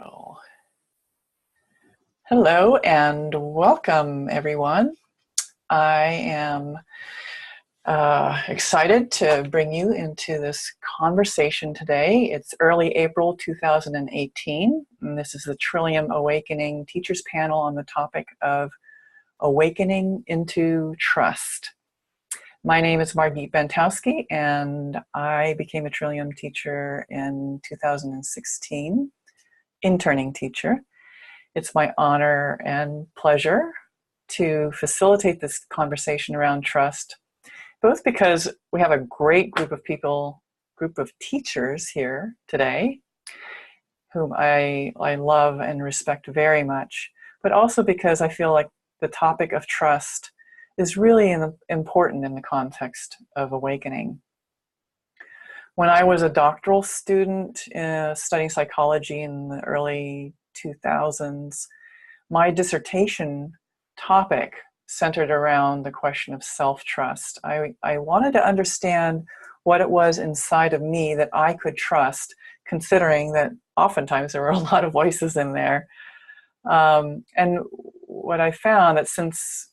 Oh. Hello and welcome, everyone. I am excited to bring you into this conversation today. It's early April 2018, and this is the Trillium Awakening Teachers Panel on the topic of awakening into trust. My name is Margit Bantowsky, and I became a Trillium teacher in 2016, interning teacher. It's my honor and pleasure to facilitate this conversation around trust, both because we have a great group of teachers here today, whom I love and respect very much, but also because I feel like the topic of trust is really important in the context of awakening. When I was a doctoral student studying psychology in the early 2000s, my dissertation topic centered around the question of self-trust. I wanted to understand what it was inside of me that I could trust, considering that oftentimes there were a lot of voices in there. And what I found that since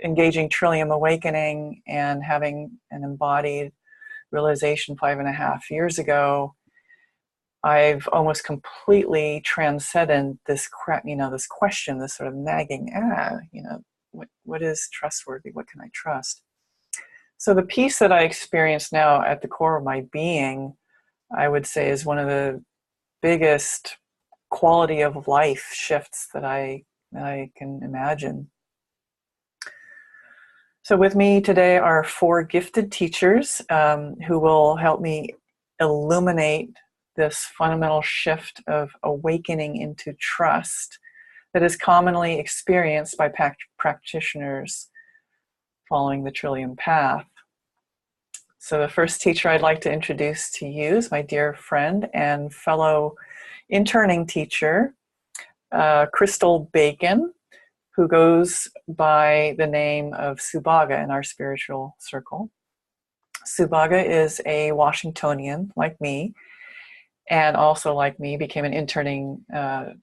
engaging Trillium Awakening and having an embodied realization 5.5 years ago, I've almost completely transcended this question, this sort of nagging, what is trustworthy? What can I trust? So the peace that I experience now at the core of my being, I would say, is one of the biggest quality of life shifts that I can imagine. So with me today are 4 gifted teachers who will help me illuminate this fundamental shift of awakening into trust that is commonly experienced by practitioners following the Trillium path. So the first teacher I'd like to introduce to you is my dear friend and fellow interning teacher, Crystal Bacon, who goes by the name of Subhaga in our spiritual circle. Subhaga is a Washingtonian like me, and also like me became an interning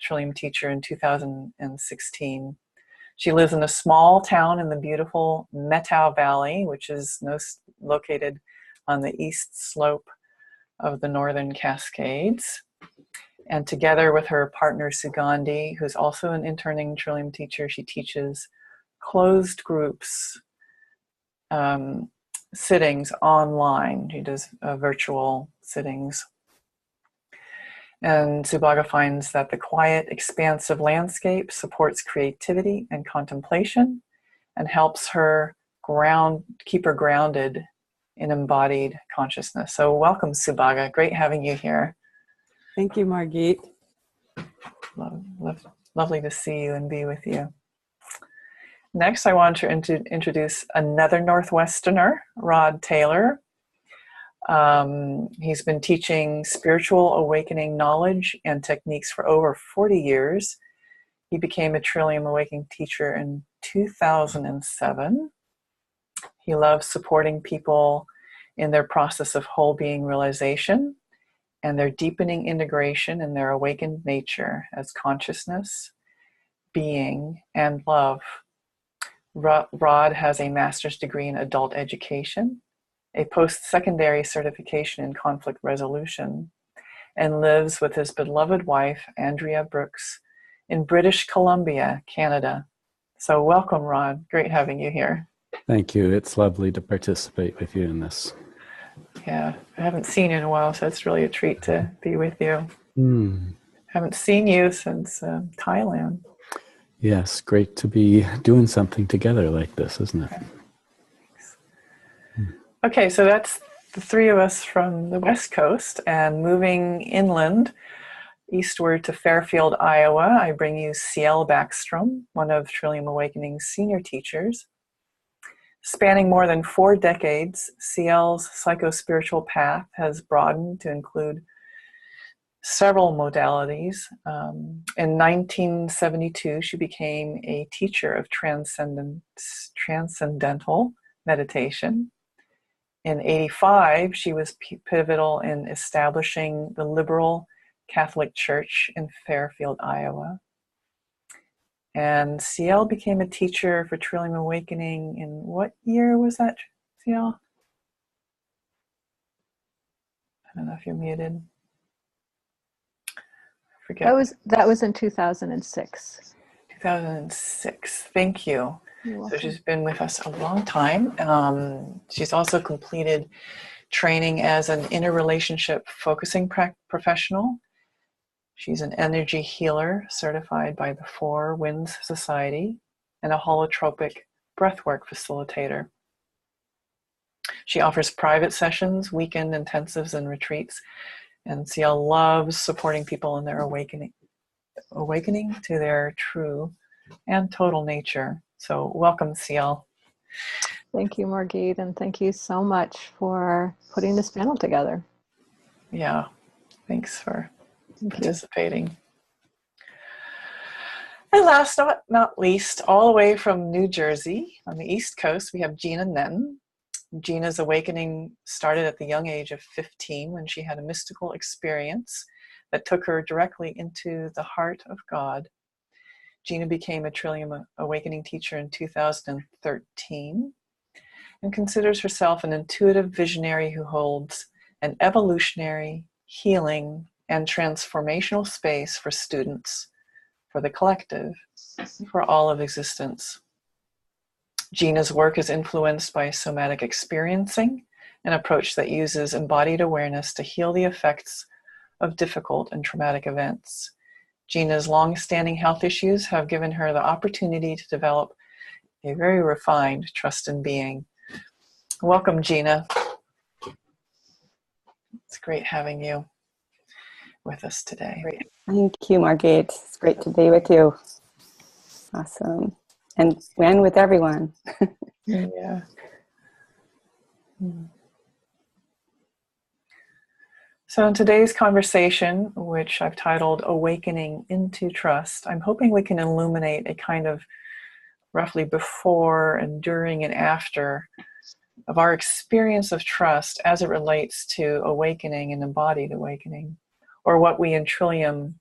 Trillium teacher in 2016. She lives in a small town in the beautiful Methow Valley, which is located on the east slope of the Northern Cascades. And together with her partner Sugandhi, who's also an interning Trillium teacher, she teaches closed groups sittings online. She does virtual sittings. And Subhaga finds that the quiet, expansive landscape supports creativity and contemplation and helps her keep her grounded in embodied consciousness. So welcome, Subhaga. Great having you here. Thank you, Margit. Lovely to see you and be with you. Next, I want to introduce another Northwesterner, Rod Taylor. He's been teaching spiritual awakening knowledge and techniques for over 40 years. He became a Trillium Awakening teacher in 2007. He loves supporting people in their process of whole being realization and their deepening integration in their awakened nature as consciousness, being, and love. Rod has a master's degree in adult education, a post-secondary certification in conflict resolution, and lives with his beloved wife, Andrea Brooks, in British Columbia, Canada. So welcome, Rod. Great having you here. Thank you. It's lovely to participate with you in this. Yeah, I haven't seen you in a while, so it's really a treat to be with you. Haven't seen you since Thailand. Yes, great to be doing something together like this, isn't it? Okay. Okay, so that's the 3 of us from the West Coast, and moving inland, eastward to Fairfield, Iowa, I bring you Cielle Backstrom, one of Trillium Awakening's senior teachers. Spanning more than 4 decades, Cielle's psycho-spiritual path has broadened to include several modalities. In 1972, she became a teacher of transcendental meditation. In 1985, she was pivotal in establishing the liberal Catholic Church in Fairfield, Iowa. And Cielle became a teacher for Trillium Awakening in what year was that, Cielle? I don't know if you're muted. I forget. That was in 2006. 2006. Thank you. You're welcome. So she's been with us a long time. She's also completed training as an interrelationship focusing professional. She's an energy healer certified by the Four Winds Society and a holotropic breathwork facilitator. She offers private sessions, weekend intensives, and retreats. And Cielle loves supporting people in their awakening to their true and total nature. So welcome, Cielle. Thank you, Margit, and thank you so much for putting this panel together. Yeah, thanks for participating. And last but not least, all the way from New Jersey on the East Coast, we have Gena Netten. Gena's awakening started at the young age of 15 when she had a mystical experience that took her directly into the heart of God. Gena became a Trillium Awakening teacher in 2013 and considers herself an intuitive visionary who holds an evolutionary, healing, and transformational space for students, for the collective, for all of existence. Gena's work is influenced by somatic experiencing, an approach that uses embodied awareness to heal the effects of difficult and traumatic events. Gena's long-standing health issues have given her the opportunity to develop a very refined trust in being. Welcome, Gena. It's great having you with us today. Thank you, Margit. It's great to be with you. Awesome. And with everyone. Yeah. So in today's conversation, which I've titled Awakening into Trust, I'm hoping we can illuminate a kind of roughly before and during and after of our experience of trust as it relates to awakening and embodied awakening, or what we in Trillium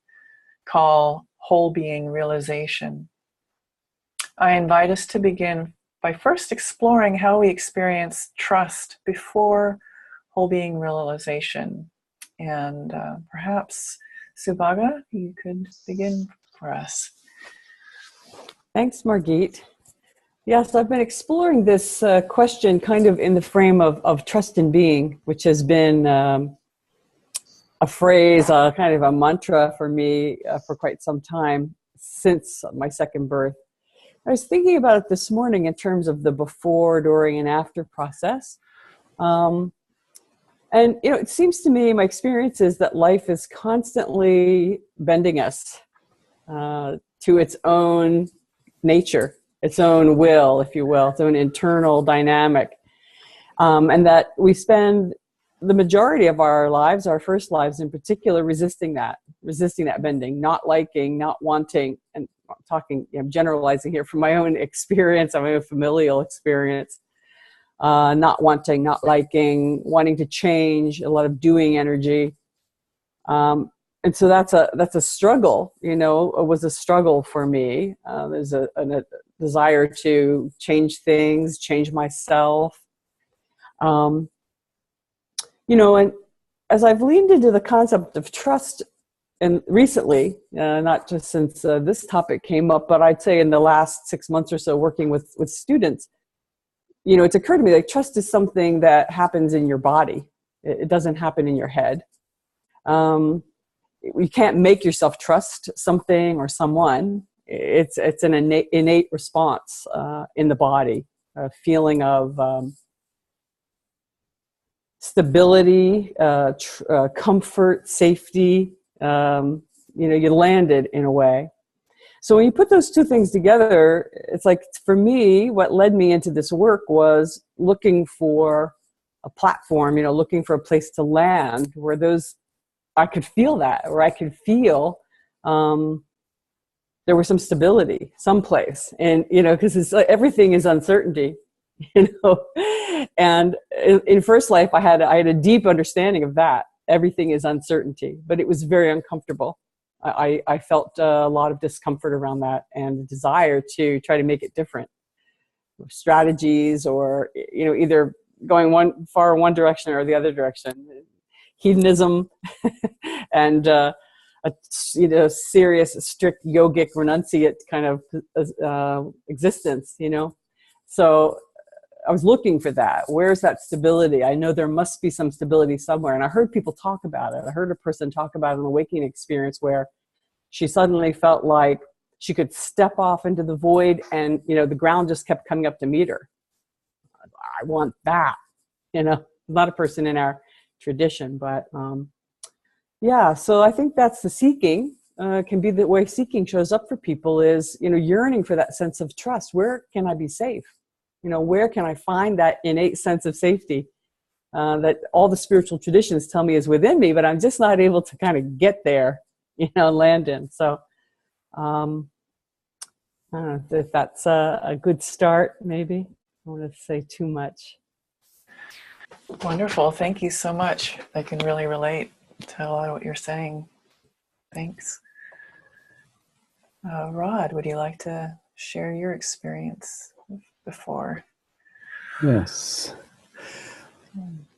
call whole being realization. I invite us to begin by first exploring how we experience trust before whole being realization. And perhaps, Subhaga, you could begin for us. Thanks, Margit. Yes, I've been exploring this question kind of in the frame of trust in being, which has been a phrase, kind of a mantra for me for quite some time since my second birth. I was thinking about it this morning in terms of the before, during, and after process. And, it seems to me, my experience is that life is constantly bending us to its own nature, its own will, if you will, its own internal dynamic. And that we spend the majority of our lives, our first lives in particular, resisting that bending, not liking, not wanting, and I'm talking, generalizing here from my own experience, my own familial experience, not wanting, not liking, wanting to change, a lot of doing energy. And so that's a struggle, it was a struggle for me. There's a desire to change things, change myself. And as I've leaned into the concept of trust, and recently, not just since this topic came up, but I'd say in the last 6 months or so working with students, it's occurred to me like trust is something that happens in your body. It doesn't happen in your head. You can't make yourself trust something or someone. It's an innate response in the body, a feeling of stability, comfort, safety. You landed in a way. So when you put those two things together, it's like, for me, what led me into this work was looking for a platform, looking for a place to land where I could feel that, where I could feel there was some stability, someplace. And, because it's like everything is uncertainty, And in first life, I had a deep understanding of that. everything is uncertainty, but it was very uncomfortable. I felt a lot of discomfort around that and a desire to try to make it different. Strategies or, either going one direction or the other direction. Hedonism and serious, strict yogic renunciate kind of existence, So I was looking for that. Where's that stability? I know there must be some stability somewhere. And I heard people talk about it. I heard a person talk about an awakening experience where she suddenly felt like she could step off into the void and, the ground just kept coming up to meet her. I want that, not a person in our tradition, but so I think that's the seeking. Can be the way seeking shows up for people is, yearning for that sense of trust. Where can I be safe? Where can I find that innate sense of safety that all the spiritual traditions tell me is within me, but I'm just not able to kind of get there, land in. So I don't know if that's a good start, maybe. I don't want to say too much. Wonderful. Thank you so much. I can really relate to a lot of what you're saying. Thanks. Rod, would you like to share your experience before? Yes.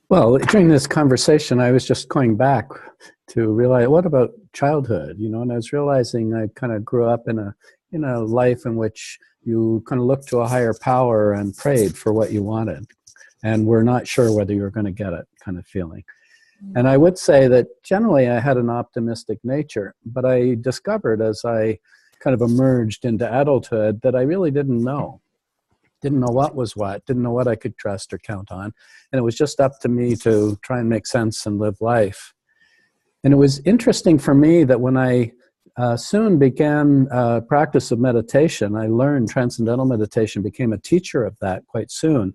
Well, during this conversation, I was just going back to realize, what about childhood? And I was realizing I kind of grew up in a life in which you kind of looked to a higher power and prayed for what you wanted, and were not sure whether you were going to get it, kind of feeling. And I would say that generally I had an optimistic nature, but I discovered as I kind of emerged into adulthood that I really didn't know what was what, didn't know what I could trust or count on. And it was just up to me to try and make sense and live life. And it was interesting for me that when I soon began practice of meditation, I learned transcendental meditation, became a teacher of that quite soon,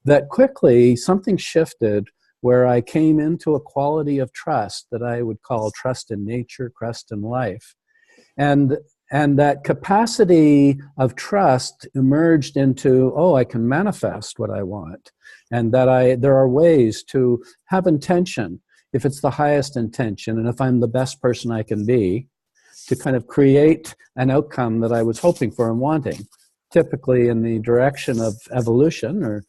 that quickly something shifted where I came into a quality of trust that I would call trust in nature, trust in life. And that capacity of trust emerged into, I can manifest what I want. And that there are ways to have intention, if it's the highest intention, and if I'm the best person I can be, to kind of create an outcome that I was hoping for and wanting, typically in the direction of evolution or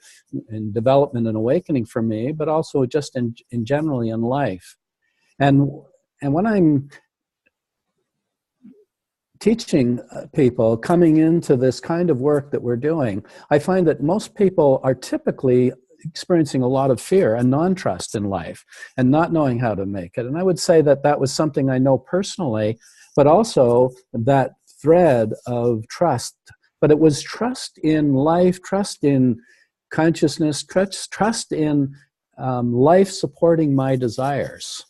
in development and awakening for me, but also just in generally in life. And when I'm teaching people coming into this kind of work that we're doing, I find that most people are typically experiencing a lot of fear and non-trust in life and not knowing how to make it. And I would say that was something I know personally, but also that thread of trust. But it was trust in life, trust in consciousness, trust in life supporting my desires.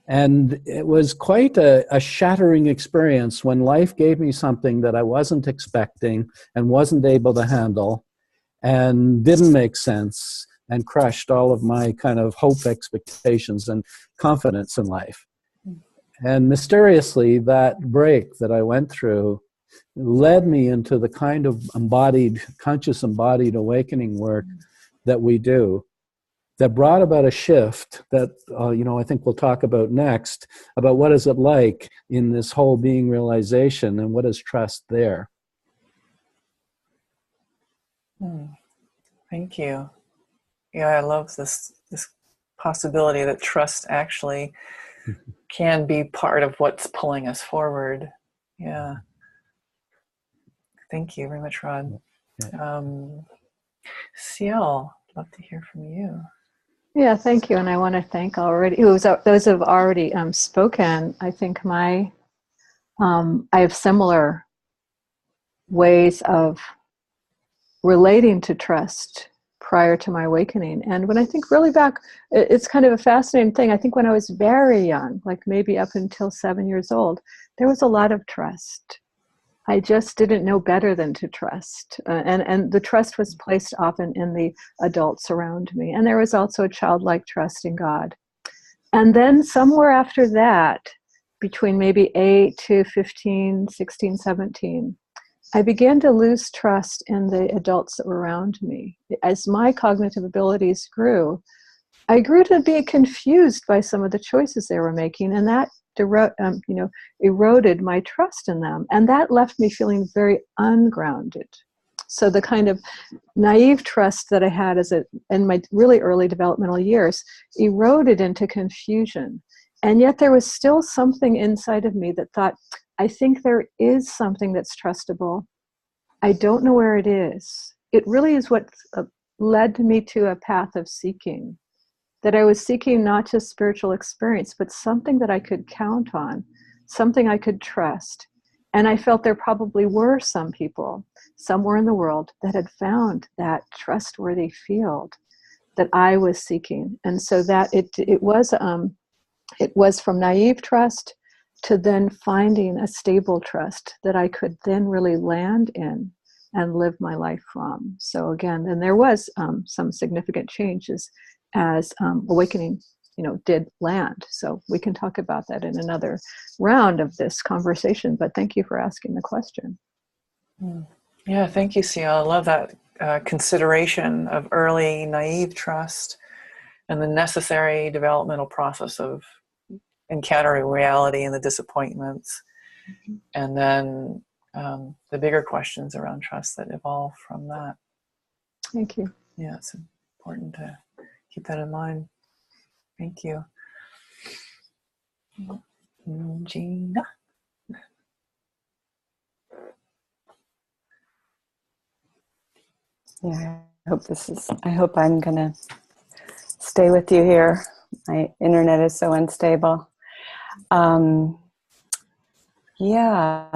And it was quite a shattering experience when life gave me something that I wasn't expecting and wasn't able to handle and didn't make sense and crushed all of my kind of hope, expectations, and confidence in life. And mysteriously, that break that I went through led me into the kind of conscious embodied awakening work that we do, that brought about a shift that, I think we'll talk about next, about what is it like in this whole being realization and what is trust there. Thank you. Yeah, I love this possibility that trust actually can be part of what's pulling us forward. Yeah. Thank you very much, Rod. Cielle, I'd love to hear from you. Yeah, thank you. And I want to thank those who have already spoken. I think I have similar ways of relating to trust prior to my awakening. And when I think really back, it's kind of a fascinating thing. I think when I was very young, like maybe up until 7 years old, there was a lot of trust. I just didn't know better than to trust. And the trust was placed often in the adults around me. And there was also a childlike trust in God. And then somewhere after that, between maybe 8 to 15, 16, 17, I began to lose trust in the adults that were around me. As my cognitive abilities grew, I grew to be confused by some of the choices they were making, and that eroded my trust in them, and that left me feeling very ungrounded. So the kind of naive trust that I had in my really early developmental years eroded into confusion. And yet there was still something inside of me that thought, I think there is something that's trustable. I don't know where it is. It really is what led me to a path of seeking, that I was seeking not just spiritual experience, but something that I could count on, something I could trust. And I felt there probably were some people somewhere in the world that had found that trustworthy field that I was seeking. And so that it was from naive trust to then finding a stable trust that I could then really land in and live my life from. So again, and there was some significant changes as awakening, did land. So we can talk about that in another round of this conversation, but thank you for asking the question. Yeah, thank you, Cielle. I love that consideration of early naive trust and the necessary developmental process of encountering reality and the disappointments, and then the bigger questions around trust that evolve from that. Thank you. Yeah, it's important to keep that in mind. Thank you. Gena? Yeah, I hope I'm going to stay with you here. My internet is so unstable.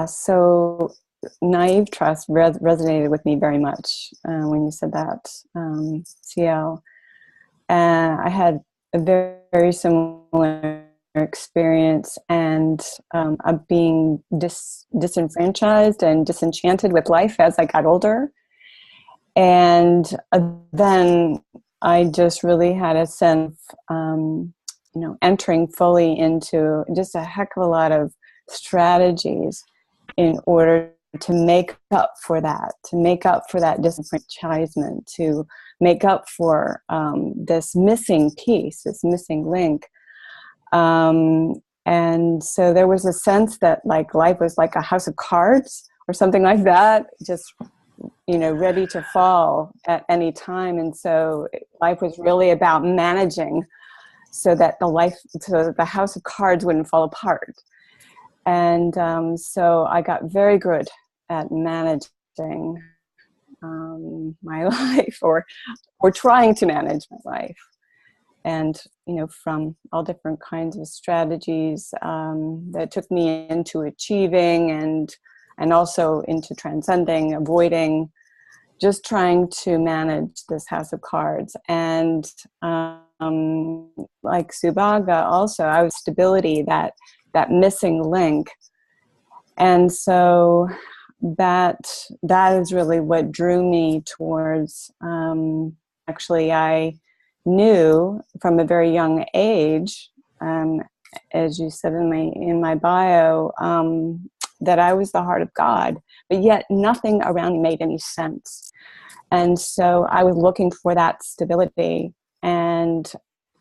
So naive trust resonated with me very much when you said that, Cielle. And I had a very, very similar experience and of being disenfranchised and disenchanted with life as I got older. And then I just really had a sense of, entering fully into just a heck of a lot of strategies in order to make up for that disenfranchisement, to make up for this missing piece, this missing link. And so there was a sense that like life was like a house of cards or something like that, just ready to fall at any time. And so life was really about managing so that the house of cards wouldn't fall apart. And so I got very good at managing my life or trying to manage my life. And, from all different kinds of strategies that took me into achieving and also into transcending, avoiding, just trying to manage this house of cards. And like Subhaga also, I was stability, that missing link. And so that is really what drew me towards, actually I knew from a very young age, as you said in my bio, that I was the heart of God, but yet nothing around me made any sense. And so I was looking for that stability. And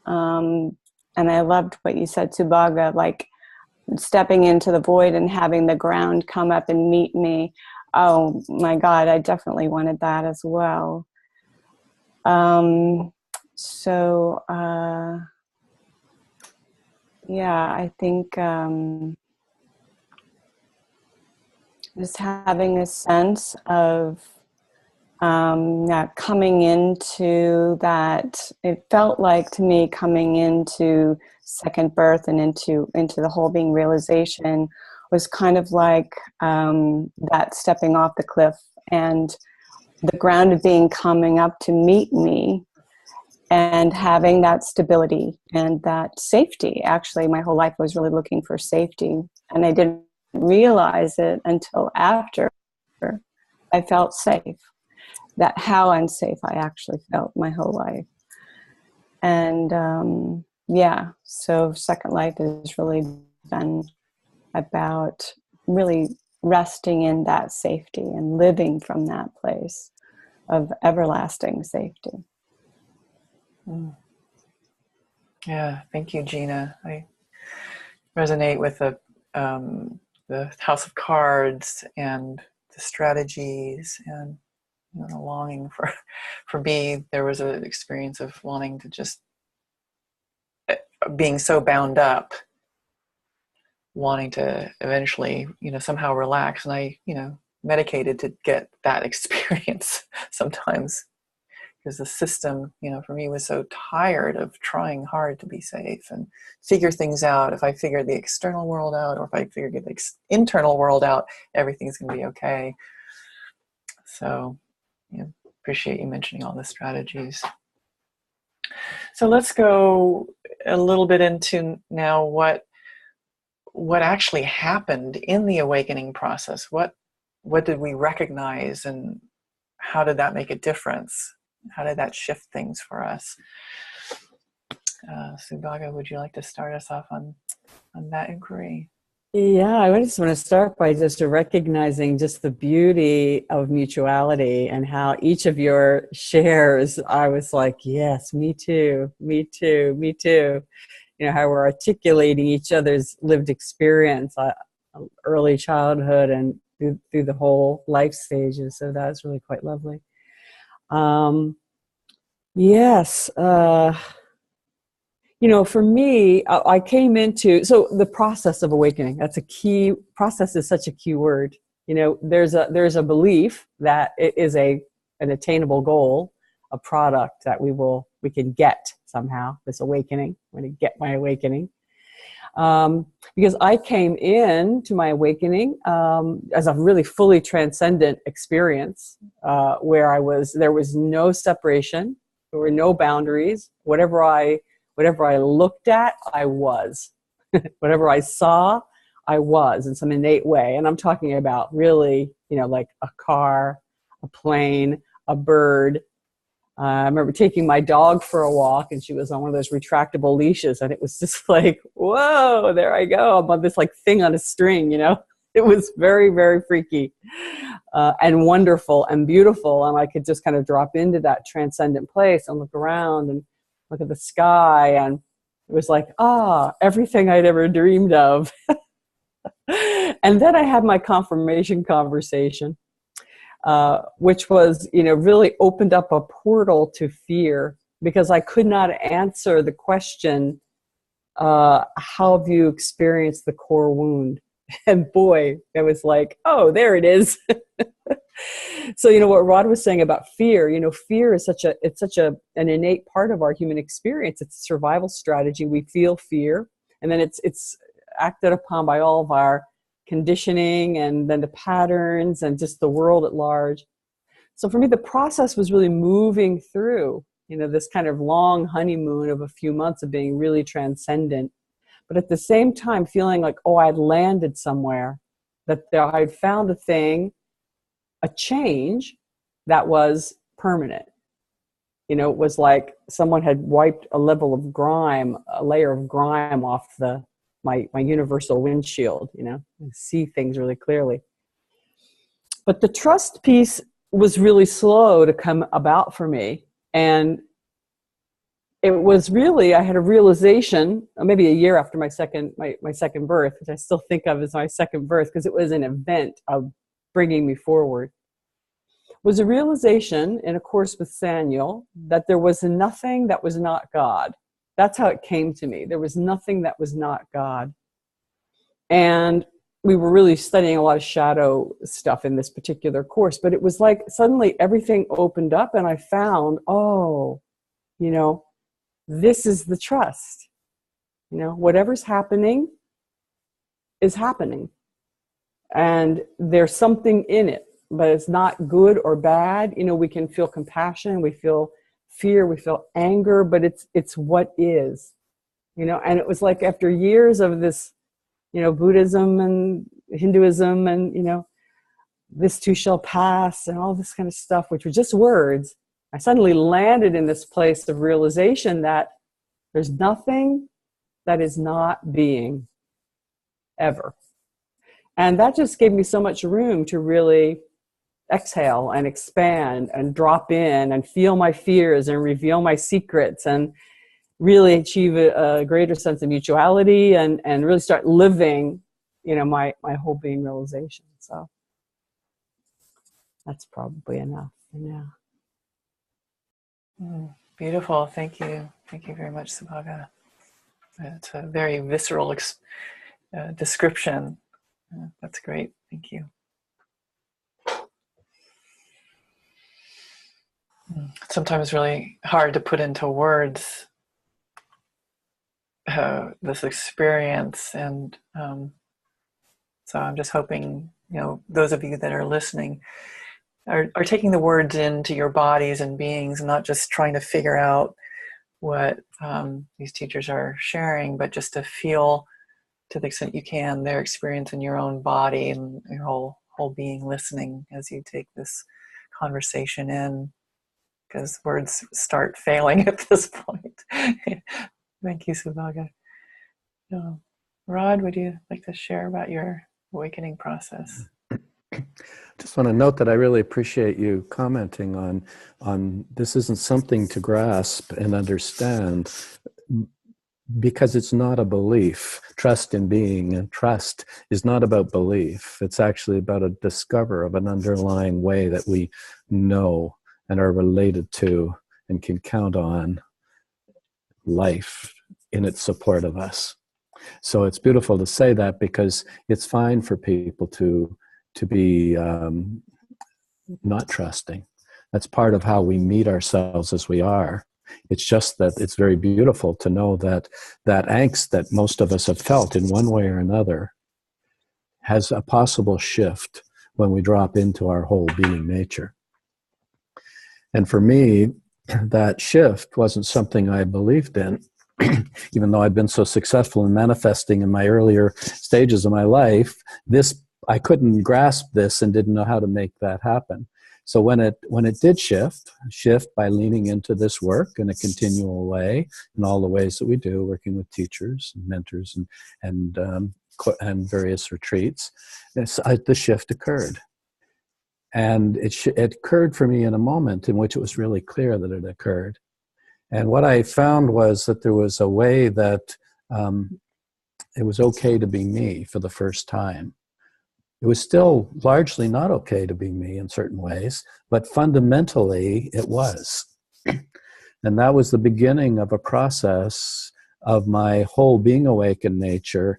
I loved what you said, Subhaga, like stepping into the void and having the ground come up and meet me. Oh my God, I definitely wanted that as well. I think just having a sense of that coming into that, it felt like to me coming into second birth and into the whole being realization was kind of like that stepping off the cliff and the grounded being coming up to meet me and having that stability and that safety. Actually, my whole life I was really looking for safety, and I didn't realize it until after I felt safe. That how unsafe I actually felt my whole life. And so Second Life has really been about really resting in that safety and living from that place of everlasting safety. Yeah, thank you, Gena. I resonate with the House of Cards and the strategies, and the longing for me. There was an experience of wanting to just being so bound up, wanting to eventually, somehow relax. And I, medicated to get that experience sometimes, because the system, for me, was so tired of trying hard to be safe and figure things out. If I figure the external world out, or if I figure the internal world out, everything's going to be okay. So, appreciate you mentioning all the strategies. So let's go a little bit into now what actually happened in the awakening process. What did we recognize, and how did that make a difference? How did that shift things for us? Subhaga, would you like to start us off on that inquiry? Yeah, I just want to start by just recognizing just the beauty of mutuality, and how each of your shares, I was like, yes, me too, me too, me too. How we're articulating each other's lived experience, early childhood and through the whole life stages. So that's really quite lovely. Yes. For me, I came into, so the process of awakening, that's a key, process is such a key word. There's a belief that it is an attainable goal, a product that we can get somehow, this awakening. I'm going to get my awakening. Because I came in to my awakening as a really fully transcendent experience, where there was no separation, there were no boundaries. Whatever I looked at, I was. Whatever I saw, I was in some innate way. And I'm talking about really, like a car, a plane, a bird. I remember taking my dog for a walk, and she was on one of those retractable leashes, and it was just like, whoa, there I go. I'm on this like thing on a string, It was very, very freaky and wonderful and beautiful. And I could just kind of drop into that transcendent place and look around and look at the sky. And it was like, everything I'd ever dreamed of. And then I had my confirmation conversation. Which was, really opened up a portal to fear, because I could not answer the question, how have you experienced the core wound? And boy, it was like, oh, there it is. So, what Rod was saying about fear, fear is such an innate part of our human experience. It's a survival strategy. We feel fear, and then it's acted upon by all of our conditioning, and then the patterns, and just the world at large. So for me, the process was really moving through, this kind of long honeymoon of a few months of being really transcendent, but at the same time feeling like, I'd landed somewhere, that I'd found a thing, a change that was permanent. It was like someone had wiped a layer of grime off my universal windshield, and see things really clearly. But the trust piece was really slow to come about for me. And it was really, I had a realization, maybe a year after my second birth, which I still think of as my second birth, because it was an event of bringing me forward, was a realization in a course with Cielle that there was nothing that was not God. That's how it came to me. There was nothing that was not God. And we were really studying a lot of shadow stuff in this particular course, but it was like suddenly everything opened up, and I found, this is the trust. Whatever's happening is happening. And there's something in it, but it's not good or bad. We can feel compassion, we feel fear, we feel anger, but it's what is, and it was like after years of this, Buddhism and Hinduism and, this too shall pass and all this kind of stuff, which were just words, I suddenly landed in this place of realization that there's nothing that is not being ever. And that just gave me so much room to really exhale and expand and drop in and feel my fears and reveal my secrets and really achieve a greater sense of mutuality and really start living, my whole being realization. So that's probably enough for now. Beautiful. Thank you. Thank you very much, Subhaga. It's a very visceral description. That's great. Thank you. Sometimes really hard to put into words this experience, and so I'm just hoping those of you that are listening are taking the words into your bodies and beings, and not just trying to figure out what these teachers are sharing, but just to feel, to the extent you can, their experience in your own body and your whole being, listening as you take this conversation in, because words start failing at this point. Thank you, Subhaga. Rod, would you like to share about your awakening process? Just want to note that I really appreciate you commenting on this isn't something to grasp and understand, because it's not a belief. Trust in being and trust is not about belief. It's actually about a discover of an underlying way that we know and are related to and can count on life in its support of us. So it's beautiful to say that, because it's fine for people to be not trusting. That's part of how we meet ourselves as we are. It's just that it's very beautiful to know that angst that most of us have felt in one way or another has a possible shift when we drop into our whole being nature. And for me, that shift wasn't something I believed in, even though I'd been so successful in manifesting in my earlier stages of my life. I couldn't grasp this and didn't know how to make that happen. So when it did shift by leaning into this work in a continual way, in all the ways that we do, working with teachers and mentors and various retreats, the shift occurred. And it occurred for me in a moment in which it was really clear that it occurred. And what I found was that there was a way that it was okay to be me for the first time. It was still largely not okay to be me in certain ways, but fundamentally it was. And that was the beginning of a process of my whole being awakened nature,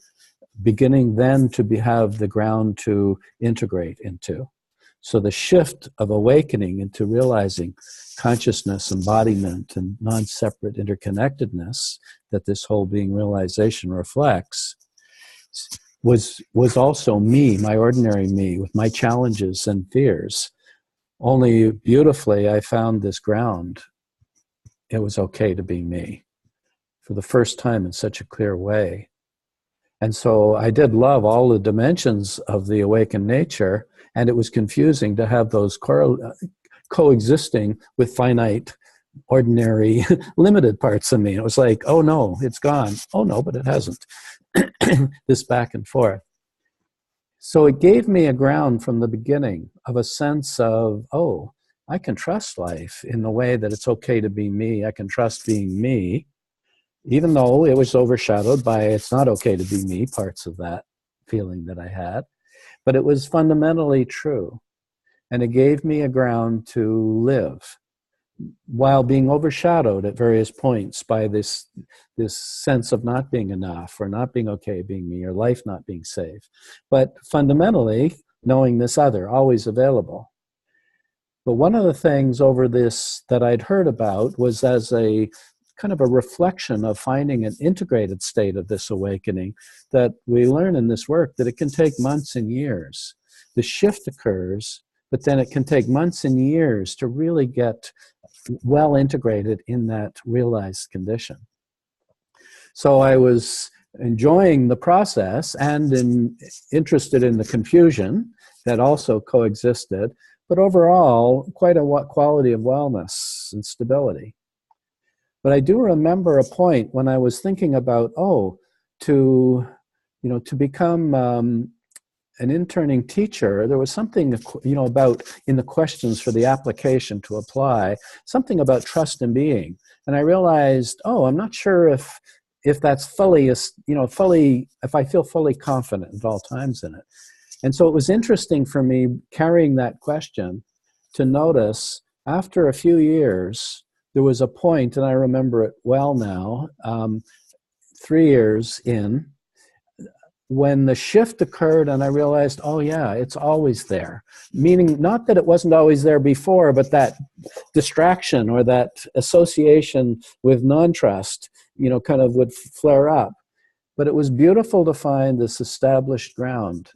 beginning then to have the ground to integrate into. So the shift of awakening into realizing consciousness, embodiment, and non-separate interconnectedness that this whole being realization reflects was also me, my ordinary me, with my challenges and fears. Only beautifully, I found this ground. It was okay to be me for the first time in such a clear way. And so I did love all the dimensions of the awakened nature, and it was confusing to have those coexisting with finite, ordinary, limited parts of me. It was like, oh no, it's gone. Oh no, but it hasn't. This back and forth. So it gave me a ground from the beginning of a sense of, oh, I can trust life in the way that it's okay to be me. I can trust being me, even though it was overshadowed by it's not okay to be me, parts of that feeling that I had. But it was fundamentally true. And it gave me a ground to live while being overshadowed at various points by this sense of not being enough, or not being okay being me, or life not being safe. But fundamentally, knowing this other, always available. But one of the things over this that I'd heard about was as a kind of a reflection of finding an integrated state of this awakening, that we learn in this work that it can take months and years. The shift occurs, but then it can take months and years to really get well integrated in that realized condition. So I was enjoying the process and interested in the confusion that also coexisted, but overall quite a quality of wellness and stability. But I do remember a point when I was thinking about, to become an interning teacher, there was something, you know, about in the questions for the application to apply, something about trust in being. And I realized, oh, I'm not sure if that's fully, you know, if I feel fully confident at all times in it. And so it was interesting for me carrying that question to notice after a few years, there was a point, and I remember it well now, 3 years in, when the shift occurred and I realized, oh yeah, it's always there. Meaning not that it wasn't always there before, but that distraction or that association with non-trust, you know, kind of would flare up. But it was beautiful to find this established ground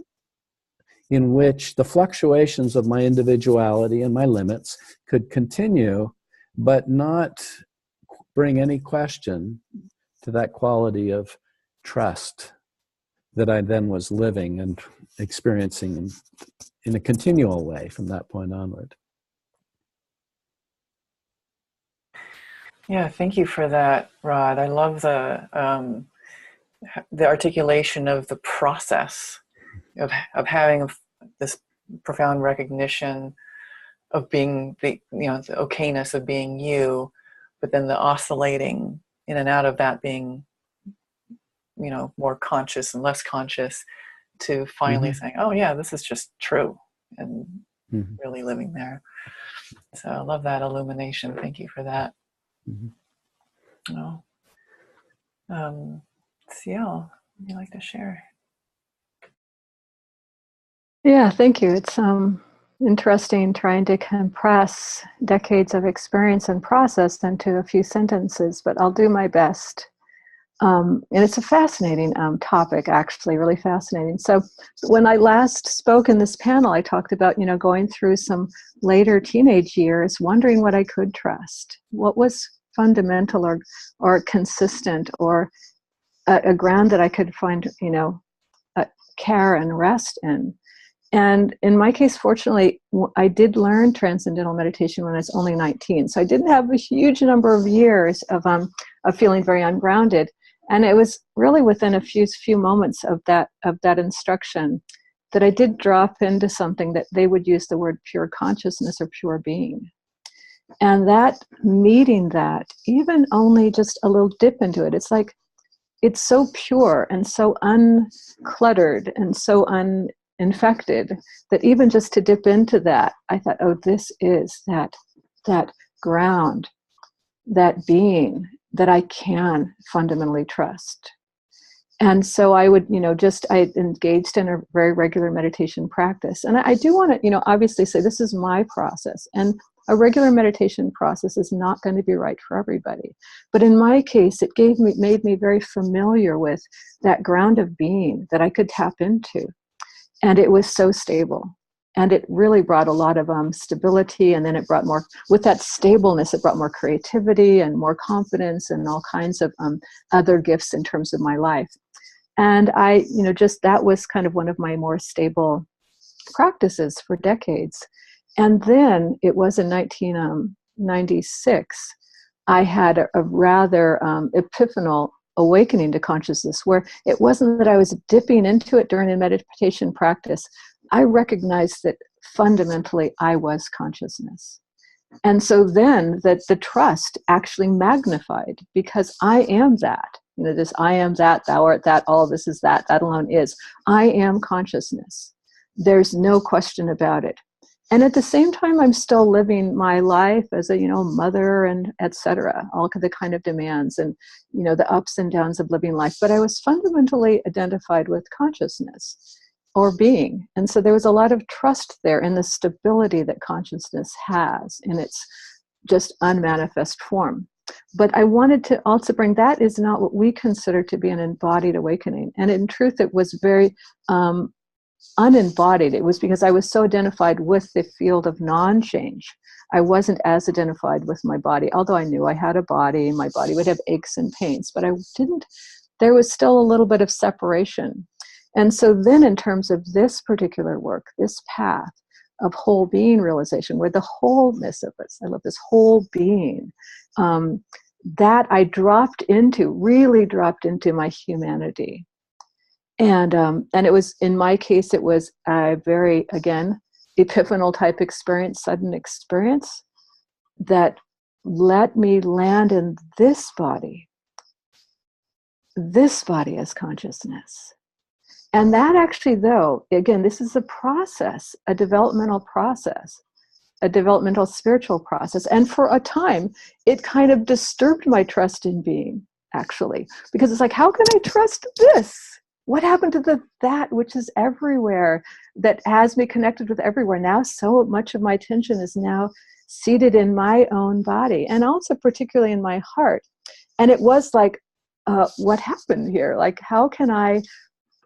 in which the fluctuations of my individuality and my limits could continue, but not bring any question to that quality of trust that I then was living and experiencing in a continual way from that point onward. Yeah, thank you for that, Rod. I love the articulation of the process of having this profound recognition of being the okayness of being you, but then the oscillating in and out of that being, you know, more conscious and less conscious, to finally saying, oh yeah, this is just true, and really living there. So I love that illumination. Thank you for that. Cielle, would you like to share? Yeah, thank you. It's interesting trying to compress decades of experience and process into a few sentences, but I'll do my best. And it's a fascinating topic, actually, really fascinating. So when I last spoke in this panel, I talked about, you know, going through some later teenage years, wondering what I could trust, what was fundamental or consistent, or a ground that I could find, you know, care and rest in. And in my case, fortunately, I did learn transcendental meditation when I was only 19. So I didn't have a huge number of years of feeling very ungrounded. And it was really within a few moments of that instruction that I did drop into something that they would use the word pure consciousness or pure being. And that meeting that, even only just a little dip into it, it's like, it's so pure and so uncluttered and so uninfected that even just to dip into that, I thought, oh, this is that ground, that being that I can fundamentally trust. And so I would, you know, I engaged in a very regular meditation practice. And I do want to, you know, obviously say this is my process. And a regular meditation process is not going to be right for everybody. But in my case, it made me very familiar with that ground of being that I could tap into. And it was so stable. And it really brought a lot of stability. And then it brought more, with that stableness, it brought more creativity and more confidence and all kinds of other gifts in terms of my life. And I, you know, just that was kind of one of my more stable practices for decades. And then it was in 1996, I had a rather epiphanal awakening to consciousness, where it wasn't that I was dipping into it during a meditation practice. I recognized that fundamentally I was consciousness. And so then that the trust actually magnified, because I am that. You know, this I am that, thou art that, all this is that alone is. I am consciousness. There's no question about it. And at the same time, I'm still living my life as a, you know, mother and etc., all the kind of demands and, you know, the ups and downs of living life. But I was fundamentally identified with consciousness or being. And so there was a lot of trust there in the stability that consciousness has in its just unmanifest form. But I wanted to also bring, that is not what we consider to be an embodied awakening. And in truth, it was very unembodied. It was because I was so identified with the field of non-change. I wasn't as identified with my body, although I knew I had a body, my body would have aches and pains, but there was still a little bit of separation. And so then in terms of this particular work, this path of whole being realization, where the wholeness of us, I love this whole being, that I really dropped into my humanity. And it was, in my case, it was a very, again, epiphanal type experience, sudden experience that let me land in this body as consciousness. And that actually, though, again, this is a process, a developmental process, a developmental spiritual process. And for a time, it kind of disturbed my trust in being, actually, because it's like, how can I trust this? What happened to that which is everywhere, that has me connected with everywhere? Now so much of my attention is now seated in my own body, and also particularly in my heart. And it was like, what happened here? Like, how can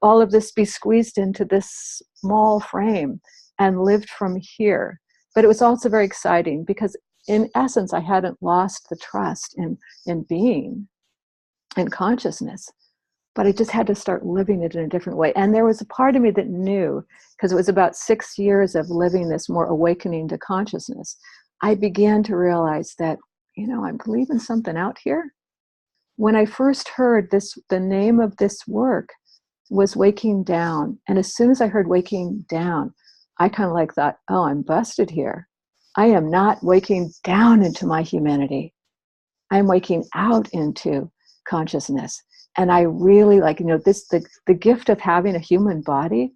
all of this be squeezed into this small frame and lived from here? But it was also very exciting because, in essence, I hadn't lost the trust in being, in consciousness, but I just had to start living it in a different way. And there was a part of me that knew, because it was about 6 years of living this more awakening to consciousness, I began to realize that, I'm leaving something out here. When I first heard this, the name of this work was Waking Down. And as soon as I heard Waking Down, I kind of like thought, oh, I'm busted here. I am not waking down into my humanity. I'm waking out into consciousness. And I really the gift of having a human body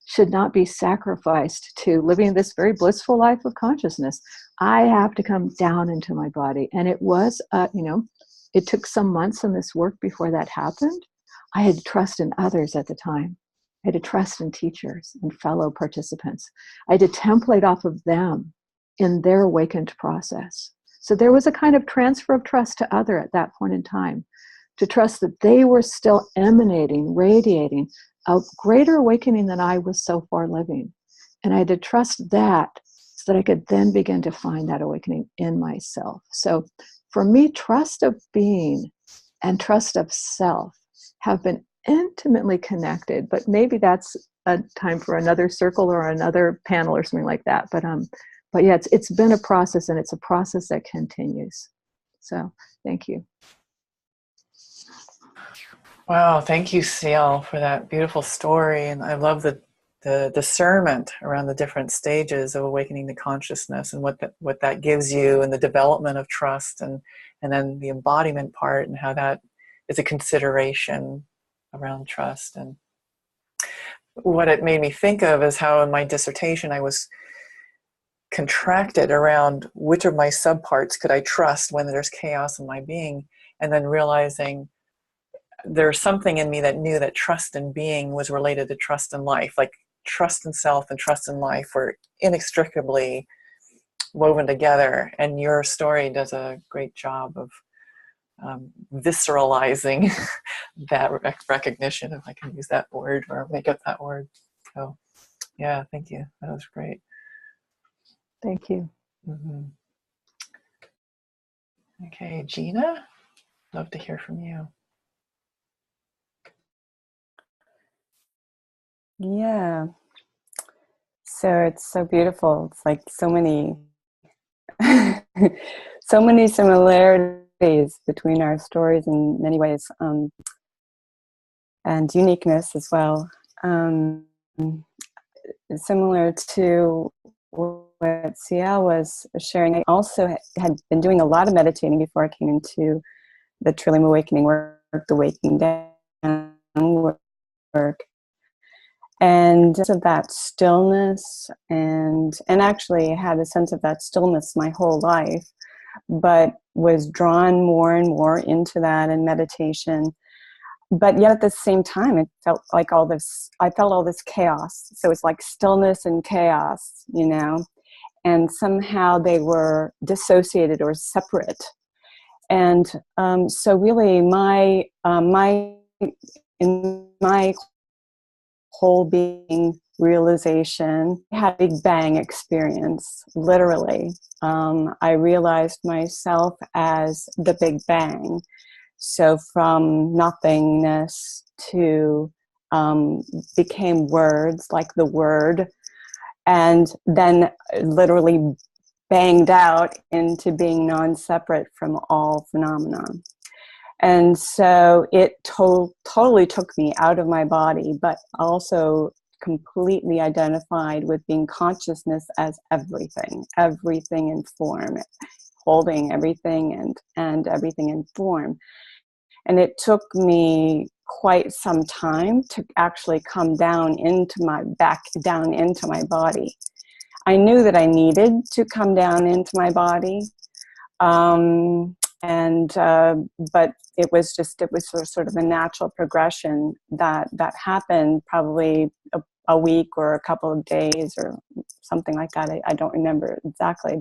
should not be sacrificed to living this very blissful life of consciousness. I have to come down into my body. And it was, it took some months in this work before that happened. I had trust in others at the time. I had to trust in teachers and fellow participants. I had to template off of them in their awakened process. So there was a kind of transfer of trust to other at that point in time, to trust that they were still emanating, radiating a greater awakening than I was so far living. And I had to trust that so that I could then begin to find that awakening in myself. So for me, trust of being and trust of self have been intimately connected, but maybe that's a time for another circle or another panel or something like that. But yeah, it's been a process, and it's a process that continues. So thank you. Wow, thank you, Cielle, for that beautiful story. And I love the discernment around the different stages of awakening to consciousness and what that gives you, and the development of trust, and then the embodiment part, and how that is a consideration around trust. And what it made me think of is how in my dissertation I was contracted around which of my subparts could I trust when there's chaos in my being, and then realizing there's something in me that knew that trust in being was related to trust in life. Like trust in self and trust in life were inextricably woven together. And your story does a great job of visceralizing that recognition, if I can use that word or make up that word. So yeah, thank you. That was great. Thank you. Mm-hmm. Okay, Gena, love to hear from you. Yeah. So it's so beautiful. It's like so many similarities between our stories in many ways, and uniqueness as well. Similar to what Cielle was sharing, I also had been doing a lot of meditating before I came into the Trillium Awakening work, the Waking Down work. And of that stillness, and actually had a sense of that stillness my whole life, but was drawn more and more into that in meditation. But yet at the same time, it felt like I felt all this chaos. So it's like stillness and chaos, and somehow they were dissociated or separate. And so really in my whole being realization, I had a Big Bang experience, literally. I realized myself as the Big Bang. So from nothingness to became words, like the word, and then literally banged out into being non-separate from all phenomenon. And so it totally took me out of my body, but also completely identified with being consciousness as everything in form, holding everything and everything in form. And it took me quite some time to actually come down into my body. I knew that I needed to come down into my body. But it was sort of a natural progression that happened probably a week or a couple of days or something like that. I don't remember exactly,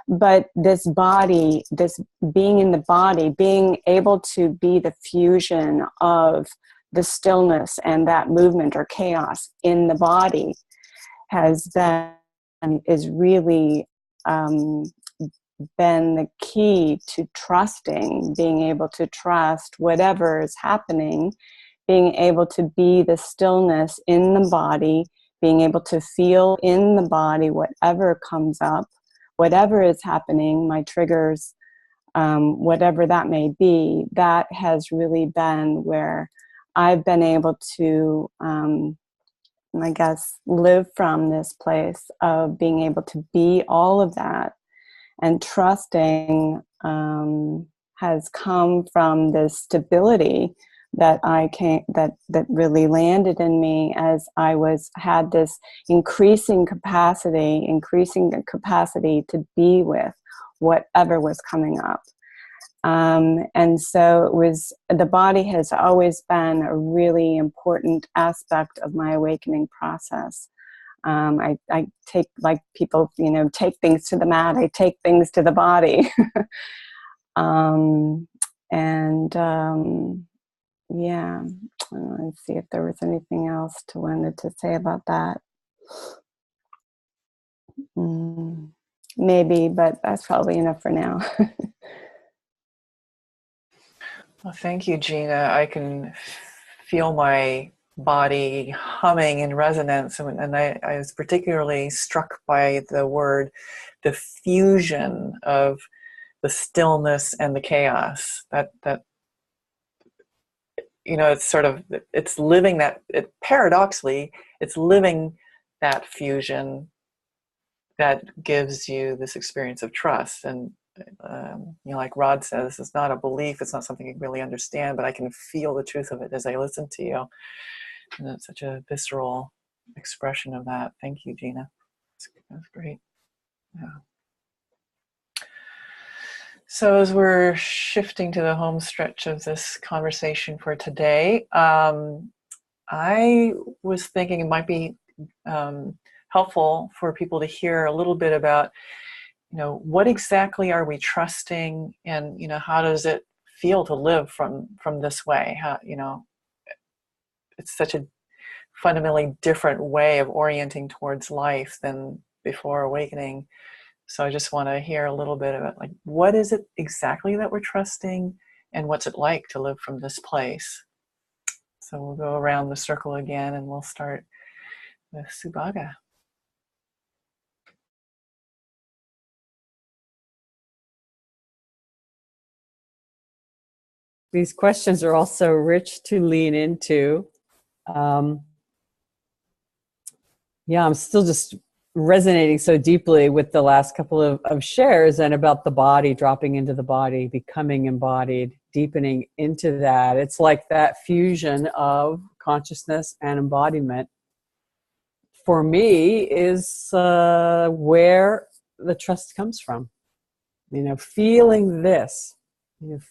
but this body, this being in the body, being able to be the fusion of the stillness and that movement or chaos in the body is really been the key to trusting, being able to trust whatever is happening, being able to be the stillness in the body, being able to feel in the body whatever comes up, whatever is happening, my triggers, whatever that may be. That has really been where I've been able to, I guess, live from this place of being able to be all of that. And trusting has come from this stability that that really landed in me as I had this increasing capacity to be with whatever was coming up. And so the body has always been a really important aspect of my awakening process. I take, like people, take things to the mat, I take things to the body. Yeah, let's see if there was anything else I wanted to say about that. Maybe, but that's probably enough for now. Well, thank you, Gena. I can feel my body humming in resonance, and I was particularly struck by the word, the fusion of the stillness and the chaos. That it's living that. Paradoxically, it's living that fusion that gives you this experience of trust. And like Rod says, it's not a belief, it's not something you really understand, but I can feel the truth of it as I listen to you. And it's such a visceral expression of that. Thank you, Gena. That's great. Yeah. So as we're shifting to the home stretch of this conversation for today, I was thinking it might be helpful for people to hear a little bit about, what exactly are we trusting, and how does it feel to live from this way? How, it's such a fundamentally different way of orienting towards life than before awakening. So I just want to hear a little bit about, what is it exactly that we're trusting, and what's it like to live from this place? So we'll go around the circle again, and we'll start with Subhaga. These questions are also rich to lean into. I'm still just resonating so deeply with the last couple of shares, and about the body, dropping into the body, becoming embodied, deepening into that. It's like that fusion of consciousness and embodiment, for me, is where the trust comes from. Feeling this,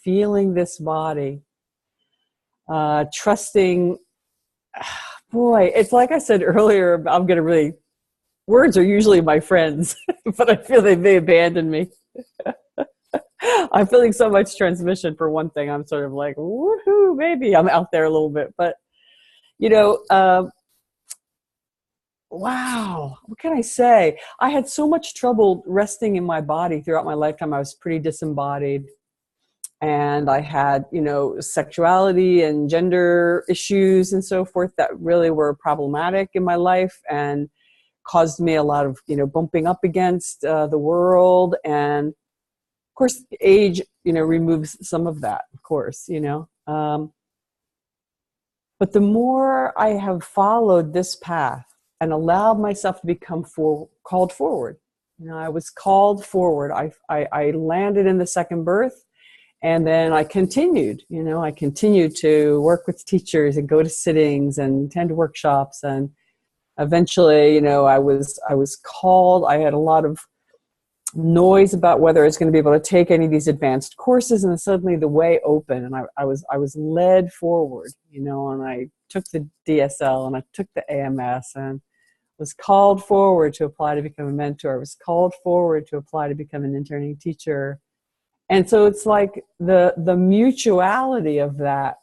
feeling this body, trusting. Boy, it's like I said earlier, words are usually my friends, but I feel they abandoned me. I'm feeling so much transmission, for one thing. I'm sort of like, woohoo, maybe I'm out there a little bit. But, wow, what can I say? I had so much trouble resting in my body throughout my lifetime. I was pretty disembodied. And I had, sexuality and gender issues and so forth that really were problematic in my life and caused me a lot of, bumping up against the world. And of course, age removes some of that, of course, but the more I have followed this path and allowed myself to become called forward, I was called forward. I landed in the second birth, and then I continued. I continued to work with teachers and go to sittings and attend workshops, and eventually, I was called. I had a lot of noise about whether I was going to be able to take any of these advanced courses, and then suddenly the way opened, and I was led forward, and I took the DSL and I took the AMS and was called forward to apply to become a mentor. I was called forward to apply to become an interning teacher. And so it's like the mutuality of that,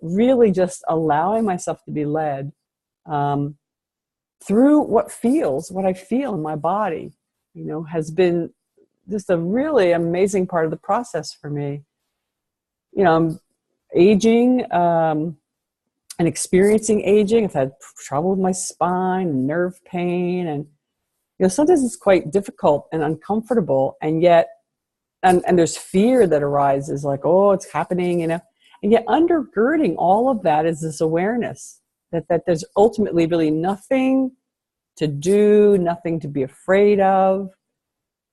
really just allowing myself to be led through what I feel in my body, has been just a really amazing part of the process for me. I'm aging and experiencing aging. I've had trouble with my spine and nerve pain, and sometimes it's quite difficult and uncomfortable, and yet and there's fear that arises, like, oh, it's happening, and yet undergirding all of that is this awareness that there's ultimately really nothing to do, nothing to be afraid of.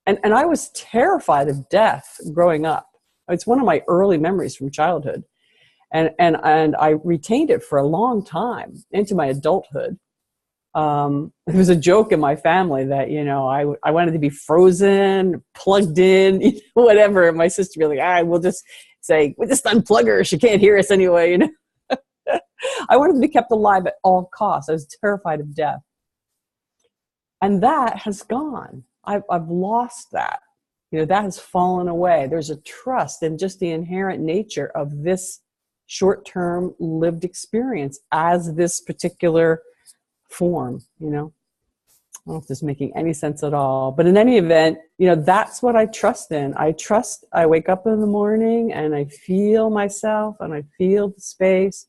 And I was terrified of death growing up. It's one of my early memories from childhood. And I retained it for a long time into my adulthood. There was a joke in my family that, I wanted to be frozen, plugged in, whatever. And my sister would be like, we'll just say, we'll just unplug her. She can't hear us anyway, I wanted to be kept alive at all costs. I was terrified of death. And that has gone. I've lost that. That has fallen away. There's a trust in just the inherent nature of this short-term lived experience as this particular form, I don't know if this is making any sense at all. But in any event, that's what I trust in. I wake up in the morning and I feel myself and I feel the space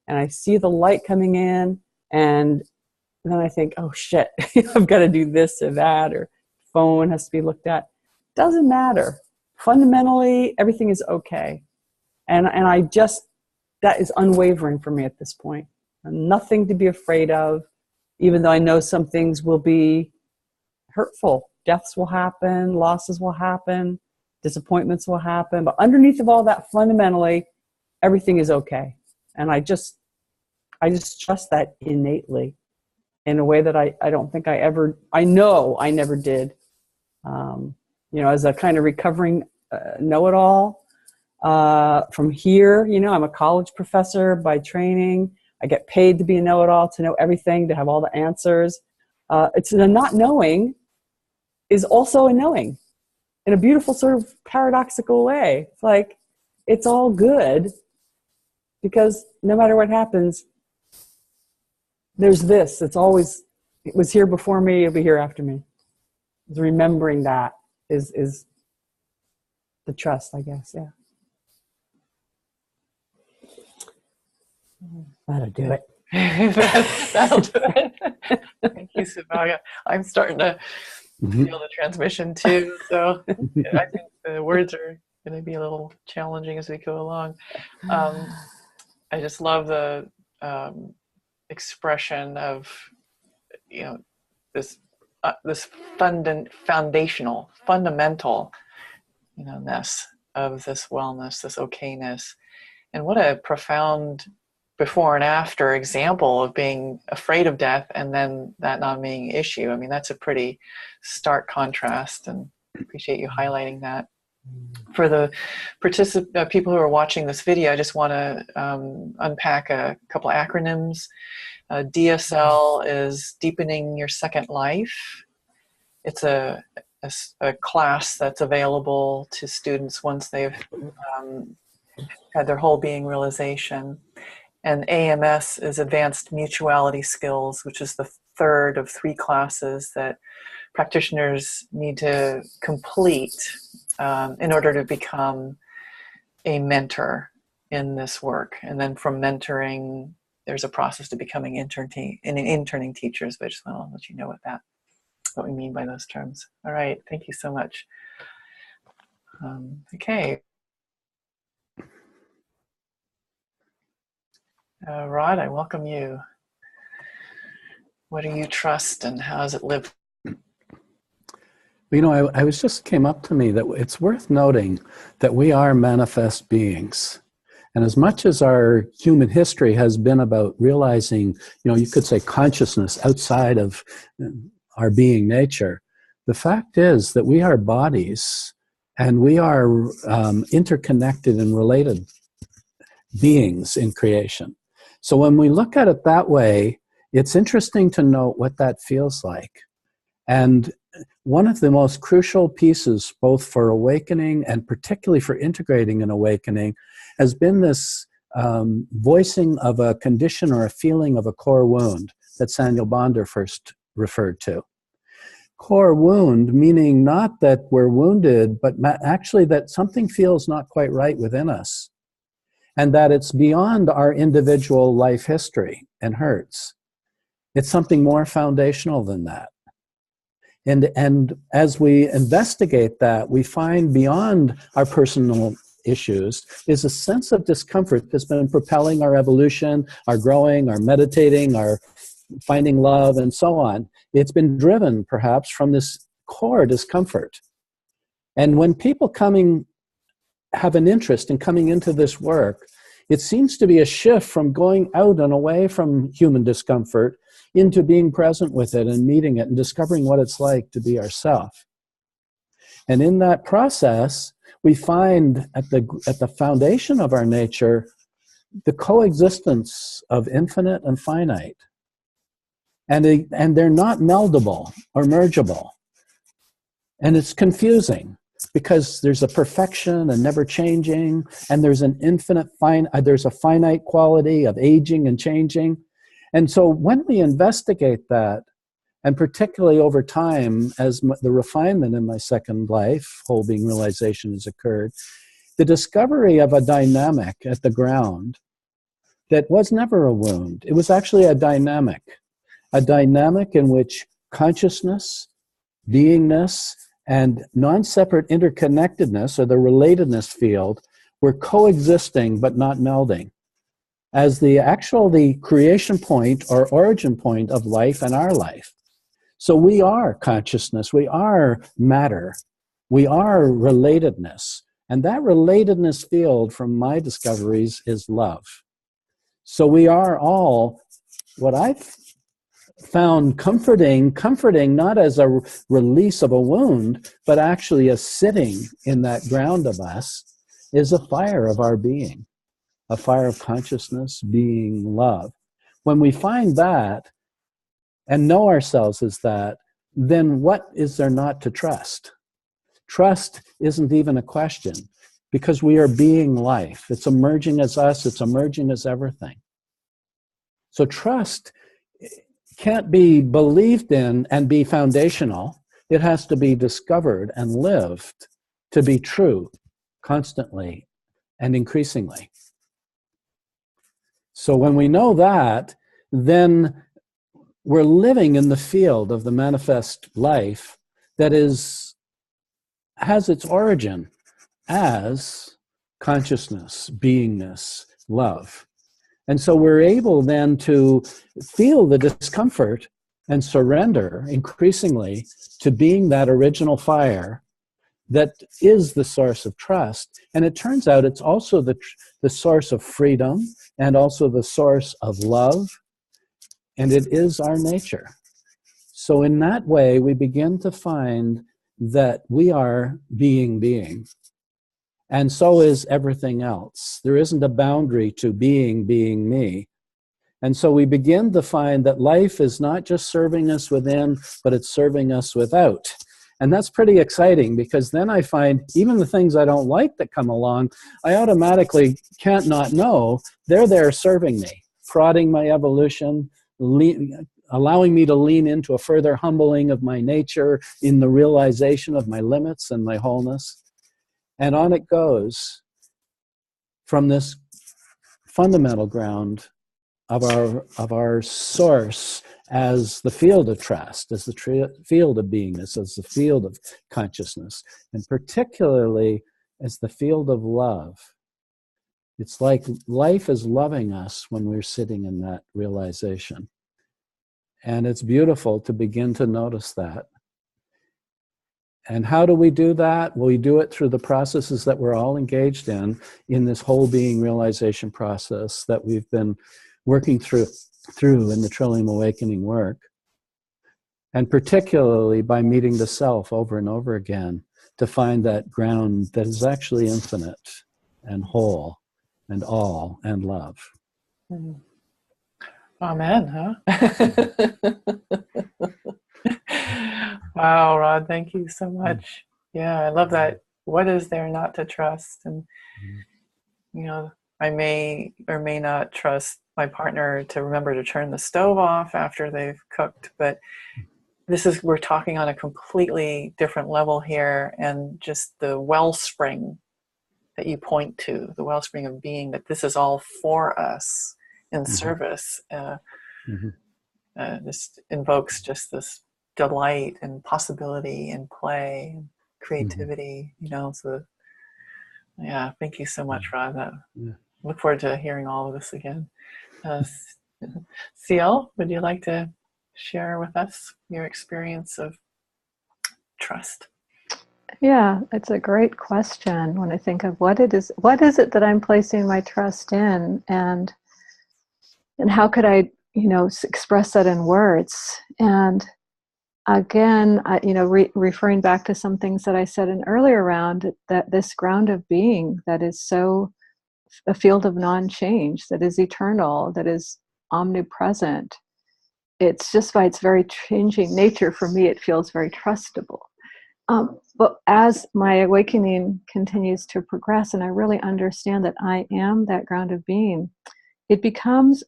and I see the light coming in, and then I think, oh shit, I've got to do this or that, or phone has to be looked at. Doesn't matter. Fundamentally, everything is okay. And I just, that is unwavering for me at this point. Nothing to be afraid of, even though I know some things will be hurtful. Deaths will happen, losses will happen, disappointments will happen. But underneath of all that, fundamentally, everything is okay. And I just trust that innately in a way that I don't think I know I never did. As a kind of recovering know-it-all from here, I'm a college professor by training. I get paid to be a know-it-all, to know everything, to have all the answers. It's a not knowing is also a knowing in a beautiful sort of paradoxical way. It's like, it's all good because no matter what happens, there's this. It was here before me, it'll be here after me. Remembering that is the trust, I guess. Yeah. That'll do it. That'll do it. Thank you, Subhaga. I'm starting to feel the transmission too. So I think the words are going to be a little challenging as we go along. I just love the expression of, this fundamental, ness of this wellness, this okayness, and what a profound before and after example of being afraid of death and then that not being an issue. I mean, that's a pretty stark contrast, and I appreciate you highlighting that. For the people who are watching this video, I just want to unpack a couple of acronyms. DSL is Deepening Your Second Life. It's a class that's available to students once they've had their whole being realization. And AMS is Advanced Mutuality Skills, which is the third of 3 classes that practitioners need to complete in order to become a mentor in this work. And then from mentoring, there's a process to becoming interning teachers, but I just want to let you know what we mean by those terms. All right, thank you so much. Okay, Rod, I welcome you. What do you trust and how does it live? You know, I was just came up to me that it's worth noting that we are manifest beings. And as much as our human history has been about realizing, you could say consciousness outside of our being nature, the fact is that we are bodies and we are interconnected and related beings in creation. So when we look at it that way, it's interesting to note what that feels like. And one of the most crucial pieces, both for awakening and particularly for integrating an awakening, has been this voicing of a condition or a feeling of a core wound that Cielle Backstrom first referred to. Core wound, meaning not that we're wounded, but actually that something feels not quite right within us, and that it's beyond our individual life history and hurts. It's something more foundational than that. And as we investigate that, we find beyond our personal issues is a sense of discomfort that's been propelling our evolution, our growing, our meditating, our finding love, and so on. It's been driven, perhaps, from this core discomfort. And when people have an interest in coming into this work, it seems to be a shift from going out and away from human discomfort into being present with it and meeting it and discovering what it's like to be ourselves. And in that process, we find at the foundation of our nature the coexistence of infinite and finite. And they're not meldable or mergeable. And it's confusing because there's a perfection and never changing, and there's an there's a finite quality of aging and changing. And so when we investigate that, and particularly over time, as the refinement in my second life, whole being realization has occurred, the discovery of a dynamic at the ground that was never a wound. It was actually a dynamic in which consciousness, beingness, and non-separate interconnectedness, or the relatedness field, were coexisting but not melding as the creation point or origin point of life and our life. So we are consciousness, we are matter, we are relatedness. And that relatedness field, from my discoveries, is love. So we are all what I've found comforting not as a release of a wound, but actually a sitting in that ground of us, is a fire of our being, a fire of consciousness, being, love. When we find that and know ourselves as that, then what is there not to trust? Trust isn't even a question because we are being life. It's emerging as us, it's emerging as everything. So trust can't be believed in and be foundational. It has to be discovered and lived to be true constantly and increasingly. So when we know that, then we're living in the field of the manifest life that has its origin as consciousness, beingness, love. And so we're able then to feel the discomfort and surrender increasingly to being that original fire that is the source of trust. And it turns out it's also the source of freedom and also the source of love. And it is our nature. So in that way, we begin to find that we are being. And so is everything else. There isn't a boundary to being me. And so we begin to find that life is not just serving us within, but it's serving us without. And that's pretty exciting because then I find even the things I don't like that come along, I automatically can't not know they're there serving me, prodding my evolution, allowing me to lean into a further humbling of my nature in the realization of my limits and my wholeness. And on it goes from this fundamental ground of our source as the field of trust, as the field of beingness, as the field of consciousness, and particularly as the field of love. It's like life is loving us when we're sitting in that realization. And it's beautiful to begin to notice that. And how do we do that? Well, we do it through the processes that we're all engaged in this whole being realization process that we've been working through in the Trillium Awakening work. And particularly by meeting the self over and over again to find that ground that is actually infinite and whole and all and love. Amen, huh? Wow, Rod, thank you so much. Yeah, I love that. What is there not to trust? And, you know, I may or may not trust my partner to remember to turn the stove off after they've cooked, but we're talking on a completely different level here, and just the wellspring that you point to, the wellspring of being, that this is all for us in service. This invokes just this delight and possibility and play and creativity, you know. So yeah, thank you so much, Rod. Look forward to hearing all of this again. Cielle, would you like to share with us your experience of trust? Yeah, it's a great question when I think of what is it that I'm placing my trust in, and how could I, express that in words? And again, referring back to some things that I said in earlier round, that this ground of being that is so a field of non-change, that is eternal, that is omnipresent. It's just by its very changing nature, for me, it feels very trustable. But as my awakening continues to progress and I really understand that I am that ground of being, it becomes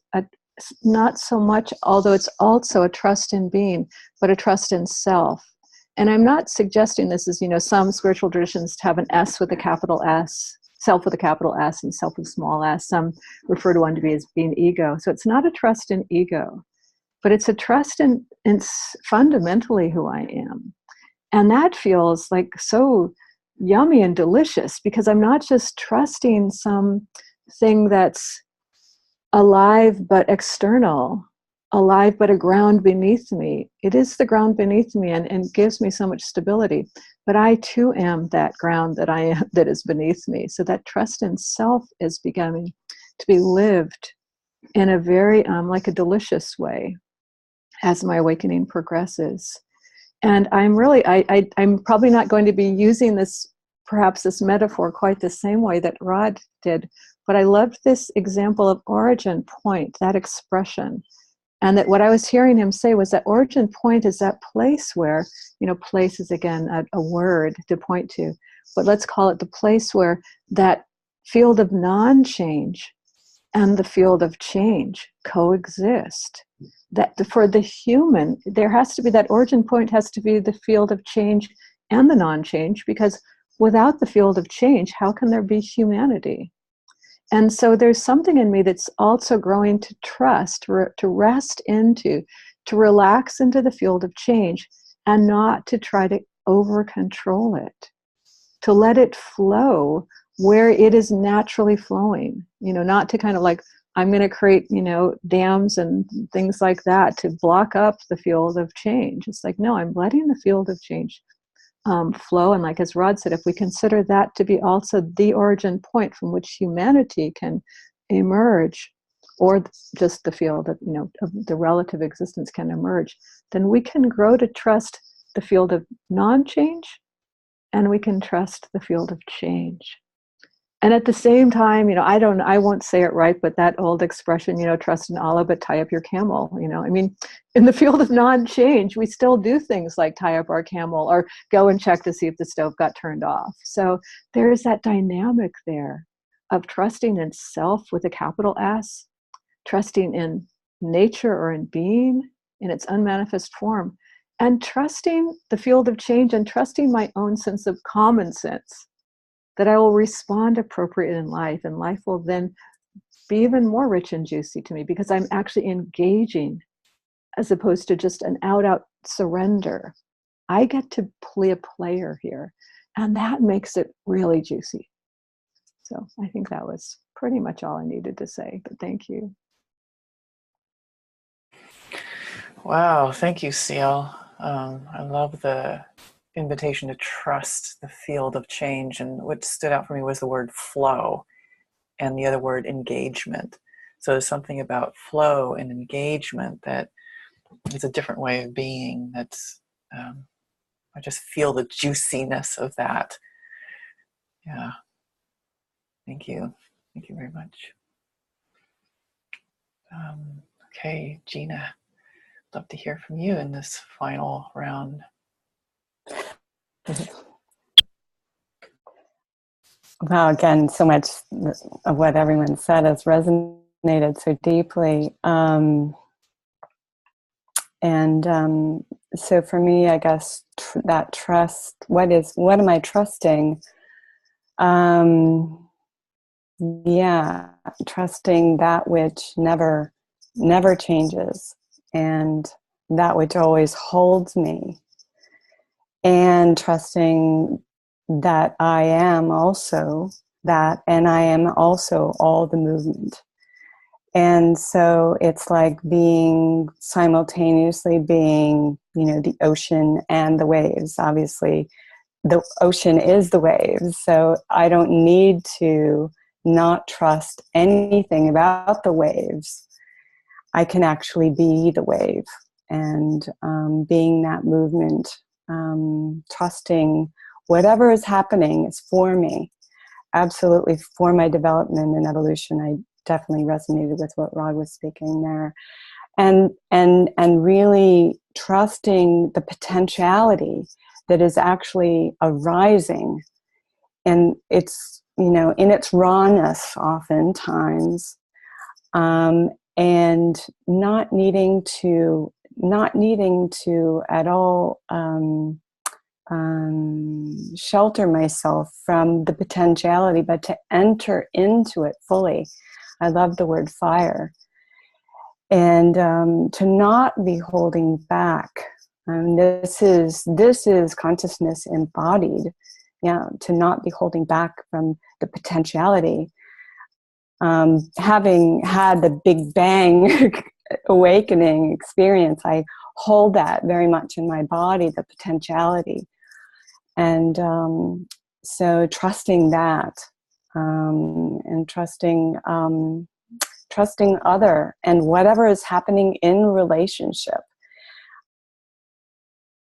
not so much, although it's also a trust in being, but a trust in self. And I'm not suggesting this is, some spiritual traditions have an S with a capital S, self with a capital S and self with a small s. Some refer to one to be as being ego. So it's not a trust in ego, but it's a trust in fundamentally who I am. And that feels like so yummy and delicious, because I'm not just trusting something that's alive but external, alive but a ground beneath me. It is the ground beneath me and gives me so much stability. But I too am that ground that I am, that is beneath me. So that trust in self is beginning to be lived in a very like a delicious way as my awakening progresses. And I'm really, I'm probably not going to be using perhaps this metaphor quite the same way that Rod did, but I loved this example of origin point, that expression. And that what I was hearing him say was that origin point is that place where, place is again a word to point to, but let's call it the place where that field of non-change and the field of change coexist. That for the human, there has to be that origin point, has to be the field of change and the non-change, because without the field of change, how can there be humanity? And so there's something in me that's also growing to trust, to rest into, to relax into the field of change, and not to try to over-control it, to let it flow where it is naturally flowing, not to kind of like, I'm going to create, dams and things like that to block up the field of change. It's like, no, I'm letting the field of change flow. And like as Rod said, if we consider that to be also the origin point from which humanity can emerge, or just the field of, of the relative existence can emerge, then we can grow to trust the field of non-change, and we can trust the field of change. And at the same time, I won't say it right, but that old expression, trust in Allah, but tie up your camel, in the field of non-change, we still do things like tie up our camel or go and check to see if the stove got turned off. So there is that dynamic there of trusting in self with a capital S, trusting in nature or in being in its unmanifest form, and trusting the field of change and trusting my own sense of common sense, that I will respond appropriately in life, and life will then be even more rich and juicy to me because I'm actually engaging as opposed to just an out surrender. I get to play a player here, and that makes it really juicy. So I think that was pretty much all I needed to say, but thank you. Wow, thank you, Cielle. I love the invitation to trust the field of change, and what stood out for me was the word flow and the other word engagement. So there's something about flow and engagement that is a different way of being. That's I just feel the juiciness of that. Yeah, thank you very much. Okay, Gena, love to hear from you in this final round. Wow, again, so much of what everyone said has resonated so deeply. So for me, I guess that trust, what am I trusting? Yeah, trusting that which never changes, and that which always holds me, and trusting that I am also that, and I am also all the movement. And so it's like simultaneously being, the ocean and the waves. Obviously, the ocean is the waves, so I don't need to not trust anything about the waves. I can actually be the wave, and being that movement, trusting whatever is happening is for me, absolutely for my development and evolution. I definitely resonated with what Rod was speaking there, and really trusting the potentiality that is actually arising, and it's in its rawness oftentimes, and not needing to at all shelter myself from the potentiality, but to enter into it fully. I love the word fire, and to not be holding back. This is consciousness embodied. Yeah, to not be holding back from the potentiality. Having had the Big Bang awakening experience, I hold that very much in my body, the potentiality. And so trusting that, and trusting other and whatever is happening in relationship.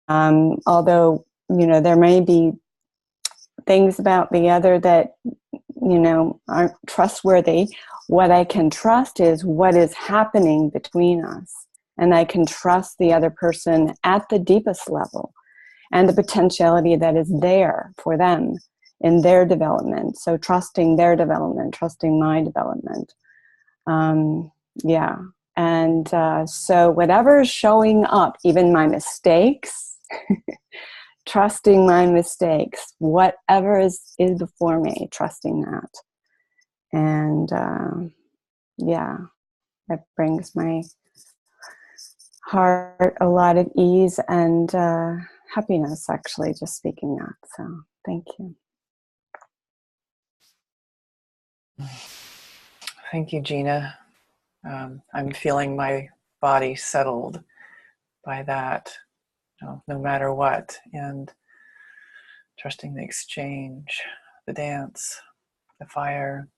Although, there may be things about the other that, aren't trustworthy, what I can trust is what is happening between us. And I can trust the other person at the deepest level and the potentiality that is there for them in their development. So trusting their development, trusting my development. Yeah. And so whatever is showing up, even my mistakes, trusting my mistakes, whatever is before me, trusting that. And yeah, that brings my heart a lot of ease and happiness, actually, just speaking that. So thank you. Thank you, Gena. I'm feeling my body settled by that, no matter what, and trusting the exchange, the dance, the fire.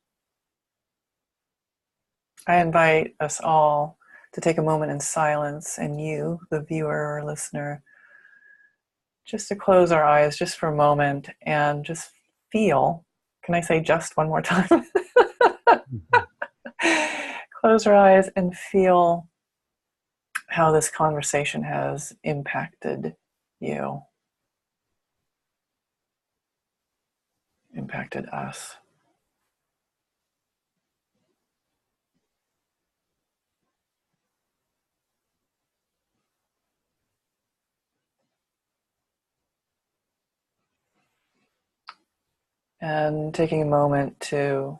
I invite us all to take a moment in silence, and you, the viewer or listener, just to close our eyes just for a moment and just feel. Can I say just one more time? Close our eyes and feel how this conversation has impacted you, impacted us. And taking a moment to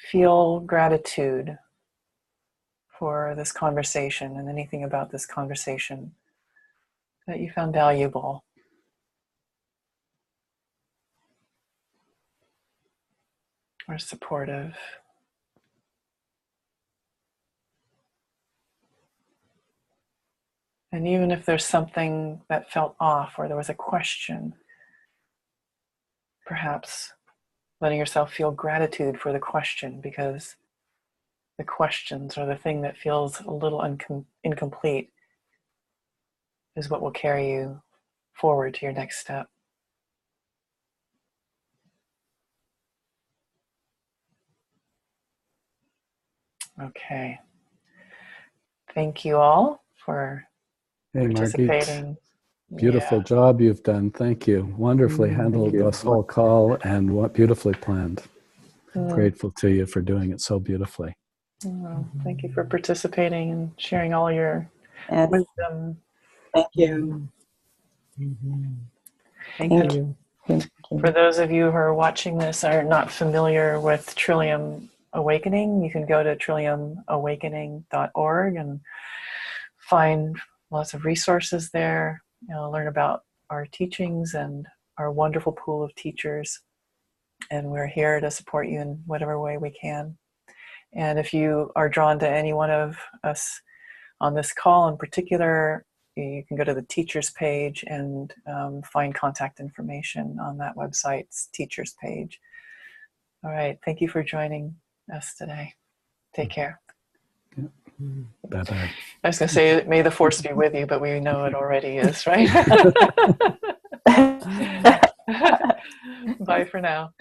feel gratitude for this conversation and anything about this conversation that you found valuable. or supportive. And even if there's something that felt off or there was a question, perhaps letting yourself feel gratitude for the question, because the questions or the thing that feels a little incomplete is what will carry you forward to your next step. Okay. Thank you all for participating. Margit, beautiful job you've done. Thank you. Wonderfully handled this whole call and what beautifully planned. Grateful to you for doing it so beautifully. Thank you for participating and sharing all your wisdom. Thank you. Thank you. For those of you who are watching this are not familiar with Trillium Awakening, you can go to trilliumawakening.org and find lots of resources there. Learn about our teachings and our wonderful pool of teachers. And we're here to support you in whatever way we can. And if you are drawn to any one of us on this call in particular, you can go to the teachers page and find contact information on that website's teachers page. All right. Thank you for joining us today. Take care. Bye-bye. I was going to say, may the force be with you, but we know it already is, right? Bye for now.